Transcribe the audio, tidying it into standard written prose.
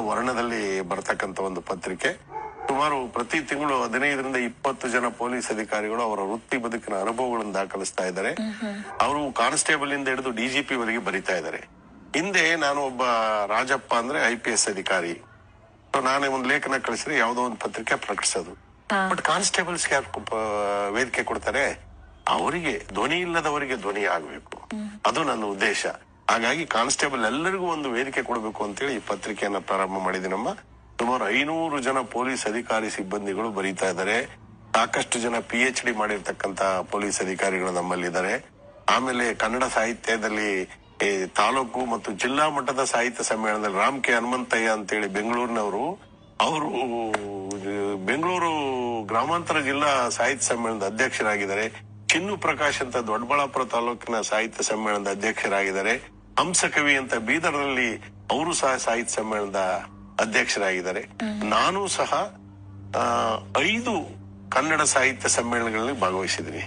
ವರ್ಣದಲ್ಲಿ ಬರ್ತಕ್ಕಂತ ಒಂದು ಪತ್ರಿಕೆ. ಸುಮಾರು ಪ್ರತಿ ತಿಂಗಳು 15ರಿಂದ 20 ಜನ ಪೊಲೀಸ್ ಅಧಿಕಾರಿಗಳು ಅವರ ವೃತ್ತಿ ಬದುಕಿನ ಅನುಭವಗಳನ್ನು ದಾಖಲಿಸ್ತಾ ಇದ್ದಾರೆ. ಅವರು ಕಾನ್ಸ್ಟೇಬಲ್ ಇಂದ ಹಿಡಿದು DGP ವರೆಗೆ ಬರಿತಾ ಇದ್ದಾರೆ. ಹಿಂದೆ ನಾನು ಒಬ್ಬ ರಾಜಪ್ಪ ಅಂದ್ರೆ IPS ಅಧಿಕಾರಿ, ನಾನೇ ಒಂದು ಲೇಖನ ಕಳಿಸಿದ್ರೆ ಯಾವ್ದೋ ಒಂದು ಪತ್ರಿಕೆ ಪ್ರಕಟಿಸೋದು. ಬಟ್ ಕಾನ್ಸ್ಟೇಬಲ್ಸ್ ಯಾರು ವೇದಿಕೆ ಕೊಡ್ತಾರೆ? ಅವರಿಗೆ ಧ್ವನಿ ಇಲ್ಲದವರಿಗೆ ಧ್ವನಿ ಆಗ್ಬೇಕು, ಅದು ನನ್ನ ಉದ್ದೇಶ. ಹಾಗಾಗಿ ಕಾನ್ಸ್ಟೇಬಲ್ ಎಲ್ಲರಿಗೂ ಒಂದು ವೇದಿಕೆ ಕೊಡಬೇಕು ಅಂತೇಳಿ ಈ ಪತ್ರಿಕೆಯನ್ನ ಪ್ರಾರಂಭ ಮಾಡಿದಿನಮ್ಮ. ಸುಮಾರು 500 ಜನ ಪೊಲೀಸ್ ಅಧಿಕಾರಿ ಸಿಬ್ಬಂದಿಗಳು ಬರೀತಾ ಇದ್ದಾರೆ. ಸಾಕಷ್ಟು ಜನ PhD ಮಾಡಿರ್ತಕ್ಕಂತ ಪೊಲೀಸ್ ಅಧಿಕಾರಿಗಳು ನಮ್ಮಲ್ಲಿದ್ದಾರೆ. ಆಮೇಲೆ ಕನ್ನಡ ಸಾಹಿತ್ಯದಲ್ಲಿ ತಾಲೂಕು ಮತ್ತು ಜಿಲ್ಲಾ ಮಟ್ಟದ ಸಾಹಿತ್ಯ ಸಮ್ಮೇಳನದಲ್ಲಿ ರಾಮ್ ಕೆ ಹನುಮಂತಯ್ಯ ಅಂತೇಳಿ ಬೆಂಗಳೂರಿನವರು, ಅವರು ಬೆಂಗಳೂರು ಗ್ರಾಮಾಂತರ ಜಿಲ್ಲಾ ಸಾಹಿತ್ಯ ಸಮ್ಮೇಳನದ ಅಧ್ಯಕ್ಷರಾಗಿದ್ದಾರೆ. ಚಿನ್ನು ಪ್ರಕಾಶ್ ಅಂತ ದೊಡ್ಡಬಳ್ಳಾಪುರ ತಾಲೂಕಿನ ಸಾಹಿತ್ಯ ಸಮ್ಮೇಳನದ ಅಧ್ಯಕ್ಷರಾಗಿದ್ದಾರೆ. ಹಂಸಕವಿ ಅಂತ ಬೀದರ್ನಲ್ಲಿ ಅವರು ಸಹ ಸಾಹಿತ್ಯ ಸಮ್ಮೇಳನದ ಅಧ್ಯಕ್ಷರಾಗಿದ್ದಾರೆ. ನಾನು ಸಹ 5 ಕನ್ನಡ ಸಾಹಿತ್ಯ ಸಮ್ಮೇಳನಗಳಲ್ಲಿ ಭಾಗವಹಿಸಿದ್ದೀನಿ.